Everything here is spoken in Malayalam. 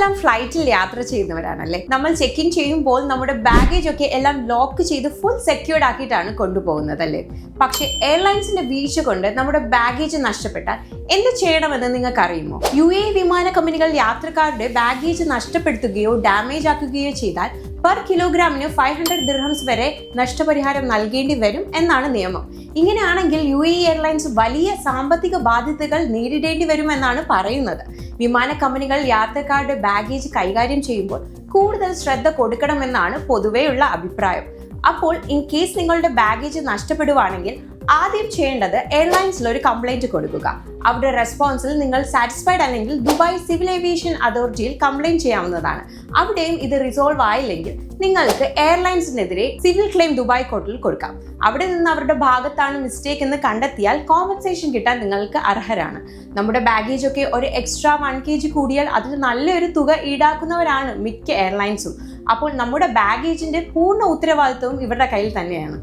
നമ്മളെല്ലാം ഫ്ലൈറ്റിൽ യാത്ര ചെയ്യുന്നവരാണല്ലേ. നമ്മൾ ചെക്ക് ഇൻ ചെയ്യുമ്പോൾ നമ്മുടെ ബാഗേജ് ഒക്കെ എല്ലാം ലോക്ക് ചെയ്ത് ഫുൾ സെക്യൂർഡ് ആക്കിയിട്ടാണ് കൊണ്ടുപോകുന്നത് അല്ലേ. പക്ഷെ എയർലൈൻസിന്റെ വീഴ്ച കൊണ്ട് നമ്മുടെ ബാഗേജ് നഷ്ടപ്പെട്ടാൽ എന്ത് ചെയ്യണമെന്ന് നിങ്ങൾക്ക് അറിയുമോ? UAE വിമാന കമ്പനികൾ യാത്രക്കാരുടെ ബാഗേജ് നഷ്ടപ്പെടുത്തുകയോ ഡാമേജ് ആക്കുകയോ ചെയ്താൽ പെർ കിലോഗ്രാമിന് 500 ദിർഹംസ് വരെ നഷ്ടപരിഹാരം നൽകേണ്ടി വരും എന്നാണ് നിയമം. ഇങ്ങനെയാണെങ്കിൽ UAE എയർലൈൻസ് വലിയ സാമ്പത്തിക ബാധ്യതകൾ നേരിടേണ്ടി വരുമെന്നാണ് പറയുന്നത്. വിമാന കമ്പനികൾ യാത്രക്കാരുടെ ബാഗേജ് കൈകാര്യം ചെയ്യുമ്പോൾ കൂടുതൽ ശ്രദ്ധ കൊടുക്കണമെന്നാണ് പൊതുവെയുള്ള അഭിപ്രായം. അപ്പോൾ ഇൻ കേസ് നിങ്ങളുടെ ബാഗേജ് നഷ്ടപ്പെടുവാണെങ്കിൽ ആദ്യം ചെയ്യേണ്ടത് എയർലൈൻസിൽ ഒരു കംപ്ലൈന്റ് കൊടുക്കുക. അവരുടെ റെസ്പോൺസിൽ നിങ്ങൾ സാറ്റിസ്ഫൈഡ് അല്ലെങ്കിൽ ദുബായ് സിവിൽ ഏവിയേഷൻ അതോറിറ്റിയിൽ കംപ്ലൈന്റ് ചെയ്യാവുന്നതാണ്. അവിടെയും ഇത് റിസോൾവ് ആയില്ലെങ്കിൽ നിങ്ങൾക്ക് എയർലൈൻസിനെതിരെ സിവിൽ ക്ലെയിം ദുബായ് കോർട്ടിൽ കൊടുക്കാം. അവിടെ നിന്ന് അവരുടെ ഭാഗത്താണ് മിസ്റ്റേക്ക് എന്ന് കണ്ടെത്തിയാൽ കോമ്പൻസേഷൻ കിട്ടാൻ നിങ്ങൾക്ക് അർഹരാണ്. നമ്മുടെ ബാഗേജ് ഒക്കെ ഒരു എക്സ്ട്രാ 1 kg കൂടിയാൽ അതിന് നല്ലൊരു തുക ഈടാക്കുന്നവരാണ് മിക്ക എയർലൈൻസും. അപ്പോൾ നമ്മുടെ ബാഗേജിന്റെ പൂർണ്ണ ഉത്തരവാദിത്വവും ഇവരുടെ കയ്യിൽ തന്നെയാണ്.